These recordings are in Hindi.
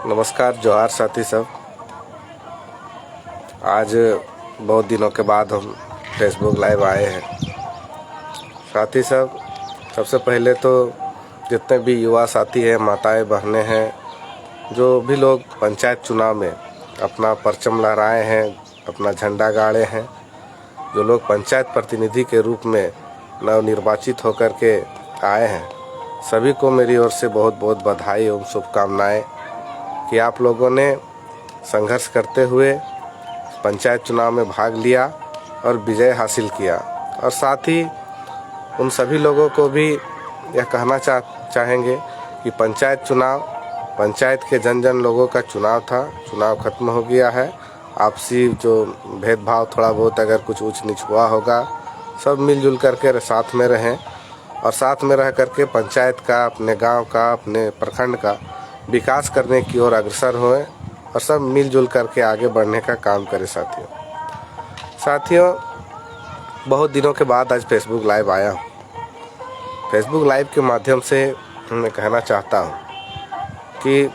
नमस्कार, जोहार साथी सब। आज बहुत दिनों के बाद हम फेसबुक लाइव आए हैं। साथी सब, सबसे पहले तो जितने भी युवा साथी हैं, माताएं बहनें हैं, जो भी लोग पंचायत चुनाव में अपना परचम लहराए हैं, अपना झंडा गाड़े हैं, जो लोग पंचायत प्रतिनिधि के रूप में नवनिर्वाचित होकर के आए हैं, सभी को मेरी ओर से बहुत बहुत बधाई एवं शुभकामनाएं कि आप लोगों ने संघर्ष करते हुए पंचायत चुनाव में भाग लिया और विजय हासिल किया। और साथ ही उन सभी लोगों को भी यह कहना चाहेंगे कि पंचायत चुनाव पंचायत के जन लोगों का चुनाव था। चुनाव खत्म हो गया है। आपसी जो भेदभाव थोड़ा बहुत अगर कुछ ऊंच नीच हुआ होगा, सब मिलजुल करके साथ में रहें और साथ में रह करके पंचायत का, अपने गांव का, अपने प्रखंड का विकास करने की ओर अग्रसर हुए और सब मिलजुल करके आगे बढ़ने का काम करें। साथियों, बहुत दिनों के बाद आज फेसबुक लाइव आया हूँ। फेसबुक लाइव के माध्यम से मैं कहना चाहता हूँ कि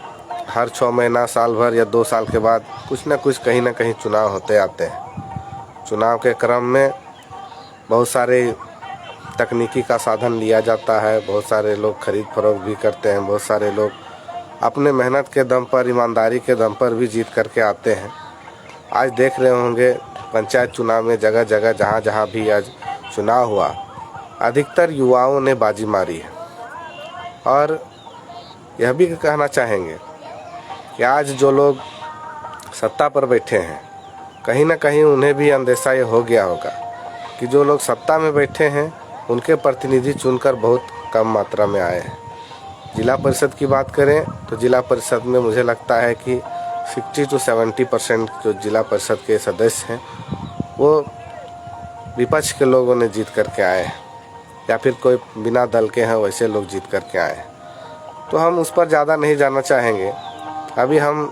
हर 6 महीना, साल भर या 2 साल के बाद कुछ ना कुछ, कहीं ना कहीं चुनाव होते आते हैं। चुनाव के क्रम में बहुत सारे तकनीकी का साधन लिया जाता है, बहुत सारे लोग खरीद फरोख्त भी करते हैं, बहुत सारे लोग अपने मेहनत के दम पर, ईमानदारी के दम पर भी जीत करके आते हैं। आज देख रहे होंगे पंचायत चुनाव में जगह जगह, जहाँ जहाँ भी आज चुनाव हुआ, अधिकतर युवाओं ने बाजी मारी है। और यह भी कहना चाहेंगे कि आज जो लोग सत्ता पर बैठे हैं, कहीं ना कहीं उन्हें भी अंदेशा ये हो गया होगा कि जो लोग सत्ता में बैठे हैं उनके प्रतिनिधि चुनकर बहुत कम मात्रा में आए हैं। जिला परिषद की बात करें तो जिला परिषद में मुझे लगता है कि 60 से 70% जो जिला परिषद के सदस्य हैं वो विपक्ष के लोगों ने जीत करके आए हैं, या फिर कोई बिना दल के हैं वैसे लोग जीत करके आए हैं। तो हम उस पर ज़्यादा नहीं जाना चाहेंगे। अभी हम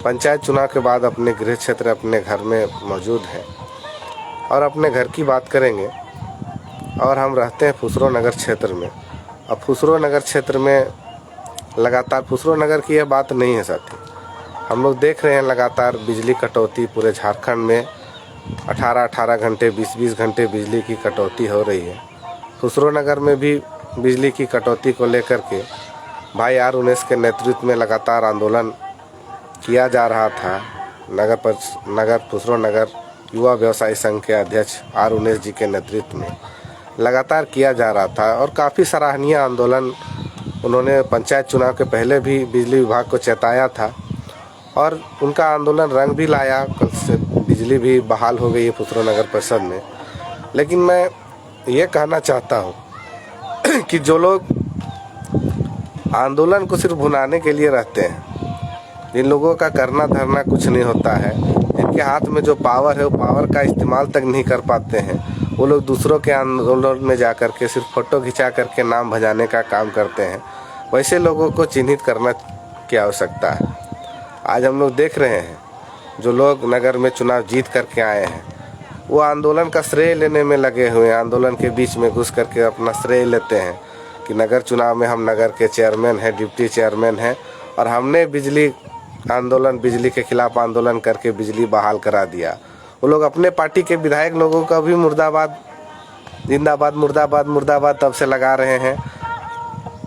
पंचायत चुनाव के बाद अपने गृह क्षेत्र, अपने घर में मौजूद हैं और अपने घर की बात करेंगे। और हम रहते हैं फुसरो नगर क्षेत्र में। अब फुसरो नगर क्षेत्र में लगातार, फुसरो नगर की यह बात नहीं है साथी, हम लोग देख रहे हैं लगातार बिजली कटौती पूरे झारखंड में 18-18 घंटे, 20-20 घंटे बिजली की कटौती हो रही है। फुसरो नगर में भी बिजली की कटौती को लेकर के भाई आर उनेस के नेतृत्व में लगातार आंदोलन किया जा रहा था। नगर फुसरो नगर युवा व्यवसायी संघ के अध्यक्ष आर उनेस जी के नेतृत्व में लगातार किया जा रहा था और काफ़ी सराहनीय आंदोलन उन्होंने पंचायत चुनाव के पहले भी बिजली विभाग को चेताया था और उनका आंदोलन रंग भी लाया। कल से बिजली भी बहाल हो गई है फुसरो नगर परिषद में। लेकिन मैं ये कहना चाहता हूँ कि जो लोग आंदोलन को सिर्फ भुनाने के लिए रहते हैं, जिन लोगों का करना धरना कुछ नहीं होता है, जिनके हाथ में जो पावर है वो पावर का इस्तेमाल तक नहीं कर पाते हैं, वो लोग दूसरों के आंदोलन में जा कर के सिर्फ फ़ोटो खिंचा करके नाम भजाने का काम करते हैं, वैसे लोगों को चिन्हित करना की आवश्यकता है। आज हम लोग देख रहे हैं जो लोग नगर में चुनाव जीत करके आए हैं, वो आंदोलन का श्रेय लेने में लगे हुए हैं। आंदोलन के बीच में घुस करके अपना श्रेय लेते हैं कि नगर चुनाव में हम नगर के चेयरमैन हैं, डिप्टी चेयरमैन हैं और हमने बिजली के खिलाफ आंदोलन करके बिजली बहाल करा दिया। वो लोग अपने पार्टी के विधायक लोगों का भी मुर्दाबाद, जिंदाबाद, मुर्दाबाद, मुर्दाबाद तब से लगा रहे हैं।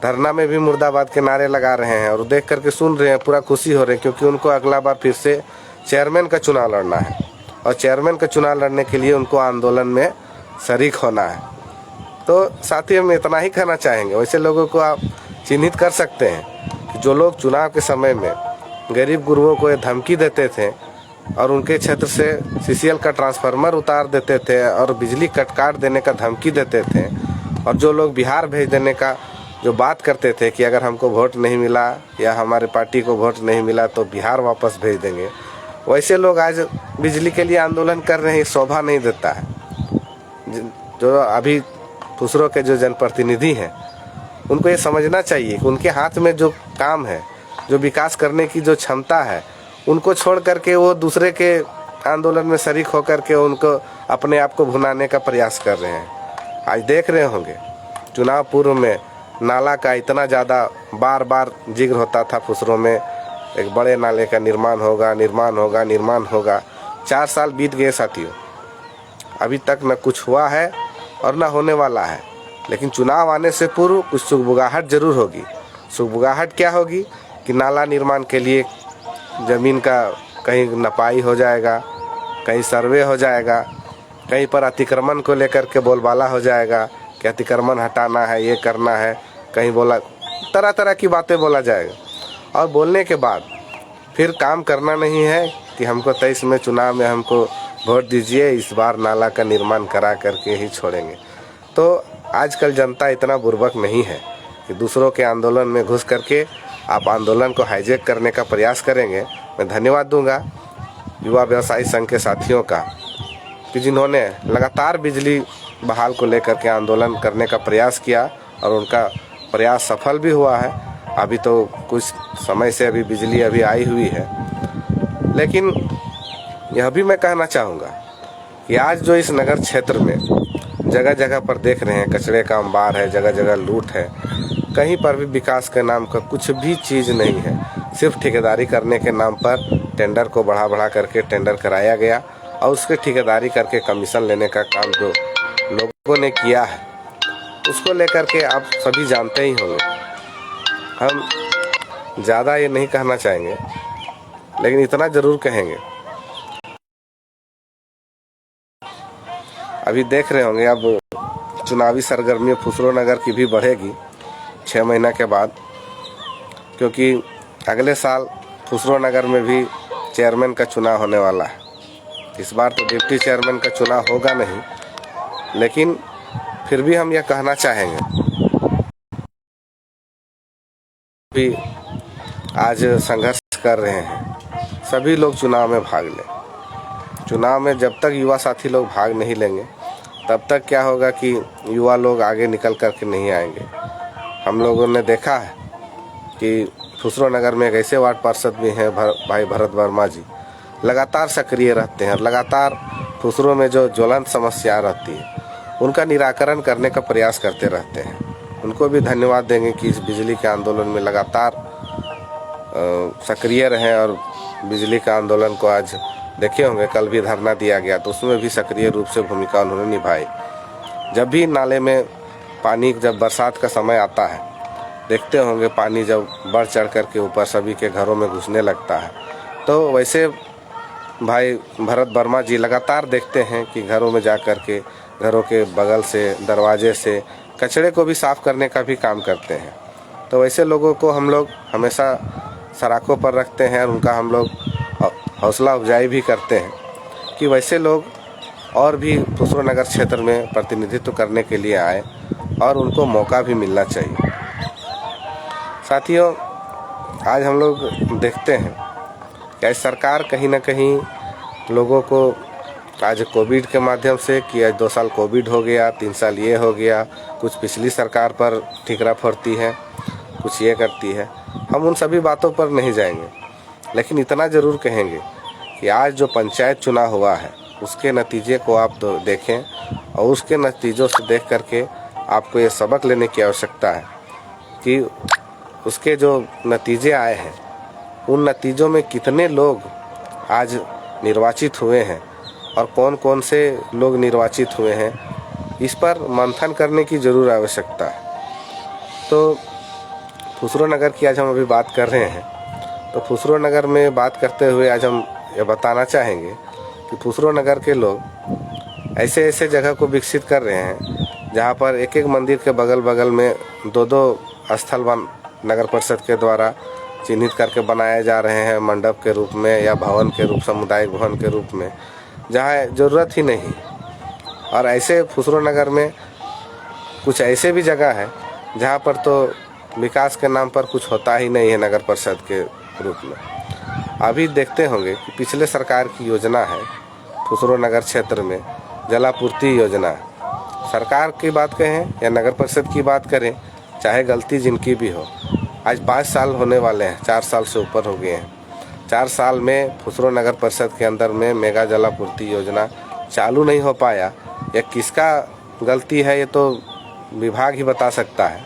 धरना में भी मुर्दाबाद के नारे लगा रहे हैं और देख करके सुन रहे हैं, पूरा खुशी हो रहे हैं, क्योंकि उनको अगला बार फिर से चेयरमैन का चुनाव लड़ना है और चेयरमैन का चुनाव लड़ने के लिए उनको आंदोलन में शरीक होना है। तो साथी, हम इतना ही कहना चाहेंगे, वैसे लोगों को आप चिन्हित कर सकते हैं कि जो लोग चुनाव के समय में गरीब गुरुओं को ये धमकी देते थे और उनके क्षेत्र से CCL का ट्रांसफार्मर उतार देते थे और बिजली काट देने का धमकी देते थे, और जो लोग बिहार भेज देने का जो बात करते थे कि अगर हमको वोट नहीं मिला या हमारे पार्टी को वोट नहीं मिला तो बिहार वापस भेज देंगे, वैसे लोग आज बिजली के लिए आंदोलन कर रहे हैं। शोभा नहीं देता है। जो अभी फुसरो के जो जनप्रतिनिधि हैं, उनको ये समझना चाहिए कि उनके हाथ में जो काम है, जो विकास करने की जो क्षमता है, उनको छोड़ करके वो दूसरे के आंदोलन में शरीक होकर के उनको अपने आप को भुनाने का प्रयास कर रहे हैं। आज देख रहे होंगे चुनाव पूर्व में नाला का इतना ज़्यादा बार बार जिक्र होता था फुसरो में एक बड़े नाले का निर्माण होगा। 4 साल बीत गए साथियों, अभी तक न कुछ हुआ है और न होने वाला है। लेकिन चुनाव आने से पूर्व कुछ सुगबुगाहट जरूर होगी। सुगबुगाहट क्या होगी कि नाला निर्माण के लिए ज़मीन का कहीं नपाई हो जाएगा, कहीं सर्वे हो जाएगा, कहीं पर अतिक्रमण को लेकर के बोलबाला हो जाएगा कि अतिक्रमण हटाना है, ये करना है, कहीं बोला तरह तरह की बातें बोला जाएगा। और बोलने के बाद फिर काम करना नहीं है कि हमको 23 में चुनाव में हमको वोट दीजिए, इस बार नाला का निर्माण करा करके ही छोड़ेंगे। तो आजकल जनता इतना बुर्बक नहीं है कि दूसरों के आंदोलन में घुस करके आप आंदोलन को हाईजैक करने का प्रयास करेंगे। मैं धन्यवाद दूंगा युवा व्यवसायी संघ के साथियों का कि जिन्होंने लगातार बिजली बहाल को लेकर के आंदोलन करने का प्रयास किया और उनका प्रयास सफल भी हुआ है। अभी तो कुछ समय से अभी बिजली अभी आई हुई है। लेकिन यह भी मैं कहना चाहूँगा कि आज जो इस नगर क्षेत्र में जगह जगह पर देख रहे हैं कचरे का अंबार है, जगह जगह लूट है, कहीं पर भी विकास के नाम का कुछ भी चीज़ नहीं है। सिर्फ ठेकेदारी करने के नाम पर टेंडर को बढ़ा करके टेंडर कराया गया और उसके ठेकेदारी करके कमीशन लेने का काम जो लोगों ने किया है उसको लेकर के आप सभी जानते ही होंगे। हम ज़्यादा ये नहीं कहना चाहेंगे, लेकिन इतना ज़रूर कहेंगे, अभी देख रहे होंगे अब चुनावी सरगर्मी फुसरो नगर की भी बढ़ेगी 6 महीना के बाद, क्योंकि अगले साल फुसरो नगर में भी चेयरमैन का चुनाव होने वाला है। इस बार तो डिप्टी चेयरमैन का चुनाव होगा नहीं, लेकिन फिर भी हम यह कहना चाहेंगे भी आज संघर्ष कर रहे हैं, सभी लोग चुनाव में भाग लें। चुनाव में जब तक युवा साथी लोग भाग नहीं लेंगे तब तक क्या होगा कि युवा लोग आगे निकल कर के नहीं आएंगे। हम लोगों ने देखा है कि फुसरो नगर में एक ऐसे वार्ड पार्षद भी हैं भाई भरत वर्मा जी, लगातार सक्रिय रहते हैं। लगातार फुसरो में जो ज्वलंत समस्या रहती है उनका निराकरण करने का प्रयास करते रहते हैं। उनको भी धन्यवाद देंगे कि इस बिजली के आंदोलन में लगातार सक्रिय रहें और बिजली का आंदोलन को आज देखे होंगे कल भी धरना दिया गया तो उसमें भी सक्रिय रूप से भूमिका उन्होंने निभाई। जब भी नाले में पानी, जब बरसात का समय आता है, देखते होंगे पानी जब बढ़ चढ़ कर के ऊपर सभी के घरों में घुसने लगता है, तो वैसे भाई भरत वर्मा जी लगातार देखते हैं कि घरों में जा कर के घरों के बगल से, दरवाजे से कचरे को भी साफ़ करने का भी काम करते हैं। तो वैसे लोगों को हम लोग हमेशा सराखों पर रखते हैं और उनका हम लोग हौसला अफजाई भी करते हैं कि वैसे लोग और भी फुसरो नगर क्षेत्र में प्रतिनिधित्व करने के लिए आए और उनको मौका भी मिलना चाहिए। साथियों, आज हम लोग देखते हैं कि आज सरकार कहीं ना कहीं लोगों को आज कोविड के माध्यम से कि आज 2 साल कोविड हो गया, 3 साल ये हो गया, कुछ पिछली सरकार पर ठीकरा फोड़ती है, कुछ ये करती है। हम उन सभी बातों पर नहीं जाएंगे, लेकिन इतना ज़रूर कहेंगे कि आज जो पंचायत चुनाव हुआ है उसके नतीजे को आप देखें और उसके नतीजों से देख करके आपको ये सबक लेने की आवश्यकता है कि उसके जो नतीजे आए हैं उन नतीजों में कितने लोग आज निर्वाचित हुए हैं और कौन कौन से लोग निर्वाचित हुए हैं, इस पर मंथन करने की ज़रूर आवश्यकता है। तो फुसरो नगर की आज हम अभी बात कर रहे हैं, तो फुसरो नगर में बात करते हुए आज हम ये बताना चाहेंगे कि फुसरो नगर के लोग ऐसे ऐसे जगह को विकसित कर रहे हैं जहाँ पर एक एक मंदिर के बगल बगल में 2-2 स्थल नगर परिषद के द्वारा चिन्हित करके बनाए जा रहे हैं, मंडप के रूप में या भवन के रूप, सामुदायिक भवन के रूप में, जहाँ ज़रूरत ही नहीं। और ऐसे फुसरो नगर में कुछ ऐसे भी जगह है जहाँ पर तो विकास के नाम पर कुछ होता ही नहीं है नगर परिषद के रूप में। अभी देखते होंगे कि पिछले सरकार की योजना है फुसरो नगर क्षेत्र में जलापूर्ति योजना। सरकार की बात कहें या नगर परिषद की बात करें, चाहे गलती जिनकी भी हो, आज 5 साल होने वाले हैं, 4 साल से ऊपर हो गए हैं। 4 साल में फुसरो नगर परिषद के अंदर में मेगा जलापूर्ति योजना चालू नहीं हो पाया। यह किसका गलती है ये तो विभाग ही बता सकता है,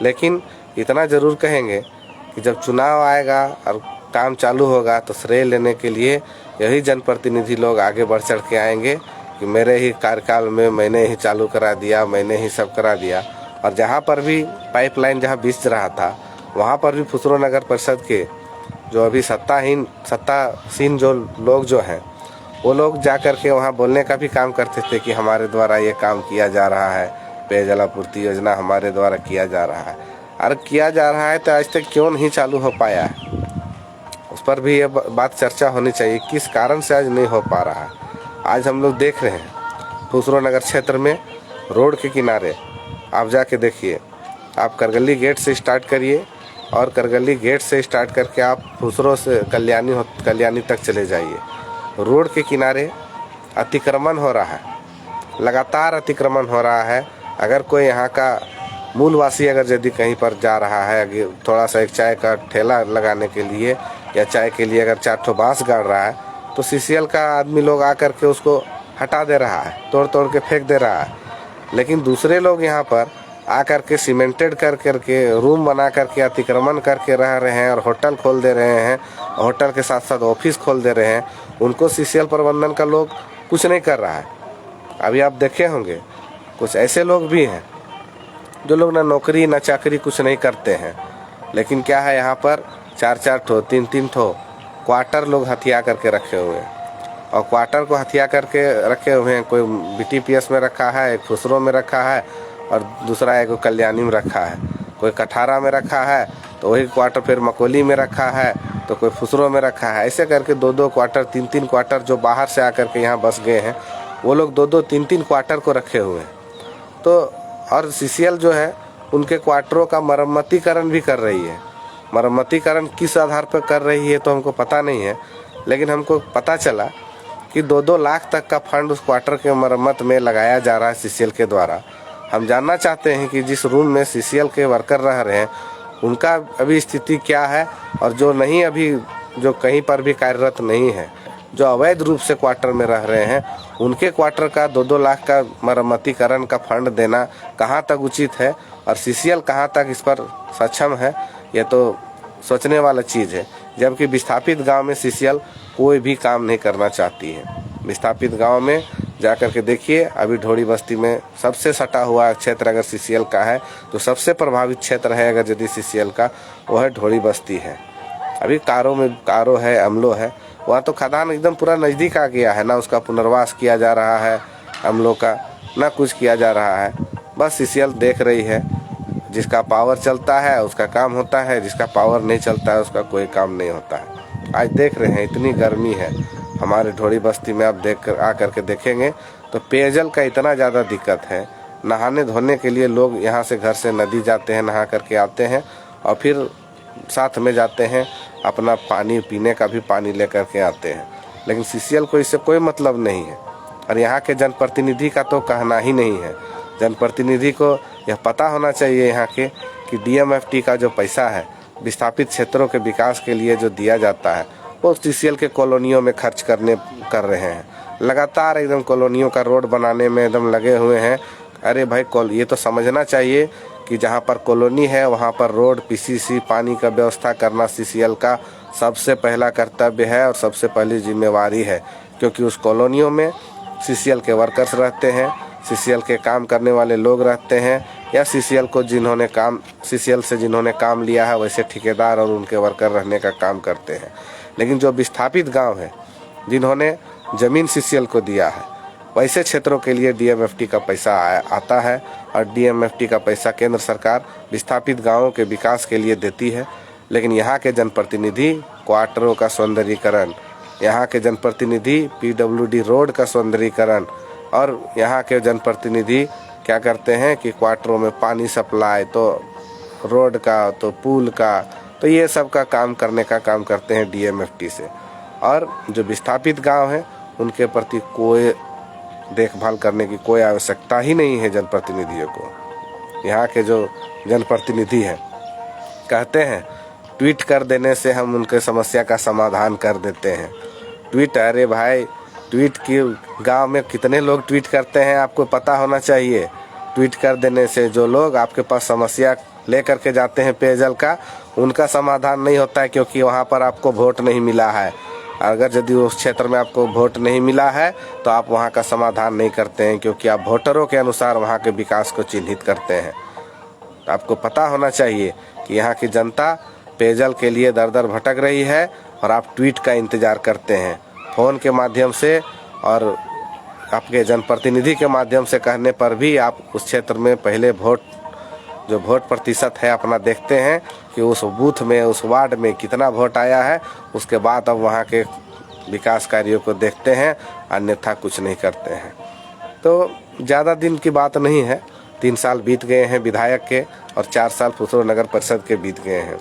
लेकिन इतना ज़रूर कहेंगे कि जब चुनाव आएगा और काम चालू होगा तो श्रेय लेने के लिए यही जनप्रतिनिधि लोग आगे बढ़ चढ़ के आएंगे कि मेरे ही कार्यकाल में मैंने ही चालू करा दिया, मैंने ही सब करा दिया। और जहाँ पर भी पाइपलाइन जहाँ बिछ रहा था वहाँ पर भी फुसरो नगर परिषद के जो अभी सत्तासीन जो लोग जो हैं वो लोग जा कर के वहाँ बोलने का भी काम करते थे कि हमारे द्वारा ये काम किया जा रहा है, पेयजल आपूर्ति योजना हमारे द्वारा किया जा रहा है। अरे किया जा रहा है तो आज तक क्यों नहीं चालू हो पाया है, उस पर भी ये बात चर्चा होनी चाहिए, किस कारण से आज नहीं हो पा रहा है। आज हम लोग देख रहे हैं फुसरो नगर क्षेत्र में रोड के किनारे आप जाके देखिए, आप करगली गेट से स्टार्ट करिए और करगली गेट से स्टार्ट करके आप फुसरो से कल्याणी तक चले जाइए। रोड के किनारे अतिक्रमण हो रहा है, लगातार अतिक्रमण हो रहा है। अगर कोई यहाँ का मूलवासी अगर यदि कहीं पर जा रहा है थोड़ा सा एक चाय का ठेला लगाने के लिए या चाय के लिए अगर 4 ठो बांस गाड़ रहा है तो सीसीएल का आदमी लोग आकर के उसको हटा दे रहा है, तोड़ तोड़ के फेंक दे रहा है। लेकिन दूसरे लोग यहाँ पर आकर के सीमेंटेड कर करके रूम बना करके अतिक्रमण करके रह रहे हैं और होटल खोल दे रहे हैं, होटल के साथ साथ ऑफिस खोल दे रहे हैं। उनको सीसीएल प्रबंधन का लोग कुछ नहीं कर रहा है। अभी आप देखे होंगे कुछ ऐसे लोग भी हैं जो लोग ना नौकरी ना चाकरी कुछ नहीं करते हैं, लेकिन क्या है यहाँ पर 4-4 ठो 3-3 ठो क्वार्टर लोग हथिया करके रखे हुए हैं। और क्वार्टर को हथिया करके रखे हुए हैं, कोई बीटीपीएस में रखा है, एक फुसरो में रखा है और दूसरा एक कल्याणी में रखा है, कोई कठारा में रखा है तो वही क्वार्टर फिर मकोली में रखा है, तो कोई फुसरो में रखा है। ऐसे करके 2-2 क्वार्टर 3-3 क्वार्टर जो बाहर से आकर के यहाँ बस गए हैं वो लोग 2-2 3-3 क्वार्टर को रखे हुए हैं। तो और सीसीएल जो है उनके क्वार्टरों का मरम्मतीकरण भी कर रही है। मरम्मतीकरण किस आधार पर कर रही है तो हमको पता नहीं है, लेकिन हमको पता चला कि 2-2 लाख तक का फंड उस क्वार्टर के मरम्मत में लगाया जा रहा है सीसीएल के द्वारा। हम जानना चाहते हैं कि जिस रूम में सीसीएल के वर्कर रह रहे हैं उनका अभी स्थिति क्या है, और जो नहीं अभी जो कहीं पर भी कार्यरत नहीं है, जो अवैध रूप से क्वार्टर में रह रहे हैं, उनके क्वार्टर का 2-2 लाख का मरम्मतीकरण का फंड देना कहाँ तक उचित है और सीसीएल कहाँ तक इस पर सक्षम है, ये तो सोचने वाला चीज़ है। जबकि विस्थापित गांव में सीसीएल कोई भी काम नहीं करना चाहती है। विस्थापित गांव में जाकर के देखिए, अभी ढोड़ी बस्ती में सबसे सटा हुआ क्षेत्र अगर सीसीएल का है तो सबसे प्रभावित क्षेत्र है अगर यदि सीसीएल का, वो है ढोड़ी बस्ती है। अभी कारो है, अमलो है, वहाँ तो खदान एकदम पूरा नज़दीक आ गया है, ना उसका पुनर्वास किया जा रहा है अमलों का, ना कुछ किया जा रहा है। बस सीसीएल देख रही है, जिसका पावर चलता है उसका काम होता है, जिसका पावर नहीं चलता है उसका कोई काम नहीं होता है। आज देख रहे हैं इतनी गर्मी है हमारे ढोड़ी बस्ती में, आप आकर के देखेंगे तो पेयजल का इतना ज़्यादा दिक्कत है। नहाने धोने के लिए लोग यहाँ से घर से नदी जाते हैं, नहा करके आते हैं और फिर साथ में जाते हैं अपना पानी पीने का भी पानी लेकर के आते हैं। लेकिन सीसीएल को इससे कोई मतलब नहीं है और यहाँ के जनप्रतिनिधि का तो कहना ही नहीं है। जनप्रतिनिधि को यह पता होना चाहिए यहाँ के कि डीएमएफटी का जो पैसा है विस्थापित क्षेत्रों के विकास के लिए जो दिया जाता है वो सीसीएल के कॉलोनियों में खर्च कर रहे हैं। लगातार एकदम कॉलोनियों का रोड बनाने में एकदम लगे हुए हैं। अरे भाई ये तो समझना चाहिए कि जहाँ पर कॉलोनी है वहाँ पर रोड, पीसीसी, पानी का व्यवस्था करना सीसीएल का सबसे पहला कर्तव्य है और सबसे पहली जिम्मेवारी है, क्योंकि उस कॉलोनियों में सीसीएल के वर्कर्स रहते हैं, सीसीएल के काम करने वाले लोग रहते हैं, या सीसीएल से जिन्होंने काम लिया है वैसे ठेकेदार और उनके वर्कर रहने का काम करते हैं। लेकिन जो विस्थापित गांव है जिन्होंने ज़मीन सीसीएल को दिया है वैसे क्षेत्रों के लिए डीएमएफटी का पैसा आता है और डीएमएफटी का पैसा केंद्र सरकार विस्थापित गांवों के विकास के लिए देती है। लेकिन यहाँ के जनप्रतिनिधि क्वार्टरों का सौंदर्यीकरण, यहाँ के जनप्रतिनिधि पीडब्ल्यूडी रोड का सौंदर्यीकरण, और यहाँ के जनप्रतिनिधि क्या करते हैं कि क्वार्टरों में पानी सप्लाई, तो रोड का, तो पुल का, तो ये सब का काम करने का काम करते हैं डीएमएफटी से। और जो विस्थापित गांव हैं उनके प्रति कोई देखभाल करने की कोई आवश्यकता ही नहीं है जनप्रतिनिधियों को। यहाँ के जो जनप्रतिनिधि हैं कहते हैं ट्वीट कर देने से हम उनके समस्या का समाधान कर देते हैं। ट्वीट, अरे भाई ट्वीट की गांव में कितने लोग ट्वीट करते हैं आपको पता होना चाहिए। ट्वीट कर देने से जो लोग आपके पास समस्या लेकर के जाते हैं पेयजल का, उनका समाधान नहीं होता है, क्योंकि वहाँ पर आपको वोट नहीं मिला है। अगर यदि उस क्षेत्र में आपको वोट नहीं मिला है तो आप वहाँ का समाधान नहीं करते हैं, क्योंकि आप वोटरों के अनुसार वहाँ के विकास को चिन्हित करते हैं। आपको पता होना चाहिए कि यहाँ की जनता पेयजल के लिए दर दर भटक रही है और आप ट्वीट का इंतज़ार करते हैं, फ़ोन के माध्यम से और आपके जनप्रतिनिधि के माध्यम से कहने पर भी आप उस क्षेत्र में पहले वोट प्रतिशत है अपना देखते हैं कि उस बूथ में, उस वार्ड में कितना वोट आया है, उसके बाद अब वहाँ के विकास कार्यों को देखते हैं, अन्यथा कुछ नहीं करते हैं। तो ज़्यादा दिन की बात नहीं है, 3 साल बीत गए हैं विधायक के और 4 साल फुसरो नगर परिषद के बीत गए हैं,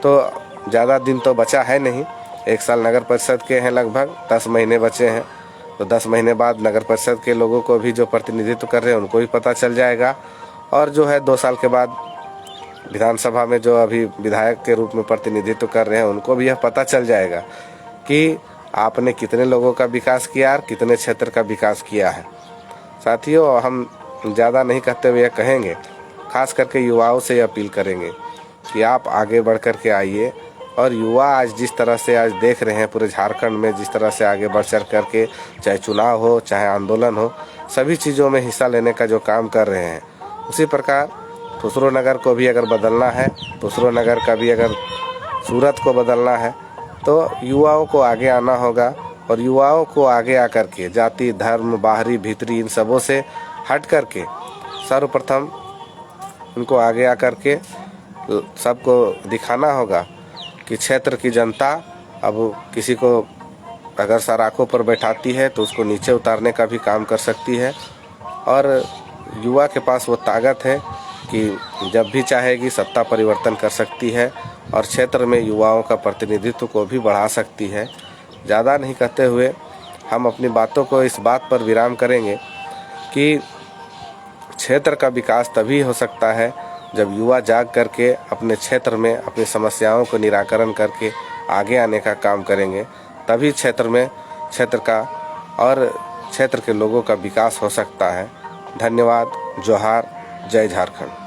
तो ज़्यादा दिन तो बचा है नहीं। 1 साल नगर परिषद के हैं, लगभग 10 महीने बचे हैं, तो 10 महीने बाद नगर परिषद के लोगों को भी जो प्रतिनिधित्व कर रहे हैं उनको भी पता चल जाएगा, और जो है 2 साल के बाद विधानसभा में जो अभी विधायक के रूप में प्रतिनिधित्व कर रहे हैं उनको भी यह पता चल जाएगा कि आपने कितने लोगों का विकास किया और कितने क्षेत्र का विकास किया है। साथियों, हम ज़्यादा नहीं कहते हुए कहेंगे, खास करके युवाओं से अपील करेंगे कि आप आगे बढ़ कर के आइए, और युवा आज जिस तरह से आज देख रहे हैं पूरे झारखंड में, जिस तरह से आगे बढ़ चढ़ करके चाहे चुनाव हो चाहे आंदोलन हो, सभी चीज़ों में हिस्सा लेने का जो काम कर रहे हैं, उसी प्रकार फुसरो नगर को भी अगर बदलना है, फुसरो नगर का भी अगर सूरत को बदलना है, तो युवाओं को आगे आना होगा, और युवाओं को आगे आकर के जाति धर्म बाहरी भीतरी इन सबों से हट करके सर्वप्रथम उनको आगे आकर के सबको दिखाना होगा कि क्षेत्र की जनता अब किसी को अगर सराखों पर बैठाती है तो उसको नीचे उतारने का भी काम कर सकती है, और युवा के पास वो ताकत है कि जब भी चाहेगी सत्ता परिवर्तन कर सकती है और क्षेत्र में युवाओं का प्रतिनिधित्व को भी बढ़ा सकती है। ज़्यादा नहीं कहते हुए हम अपनी बातों को इस बात पर विराम करेंगे कि क्षेत्र का विकास तभी हो सकता है जब युवा जाग करके अपने क्षेत्र में अपनी समस्याओं को निराकरण करके आगे आने का काम करेंगे, तभी क्षेत्र का और क्षेत्र के लोगों का विकास हो सकता है। धन्यवाद। जोहार। जय झारखंड।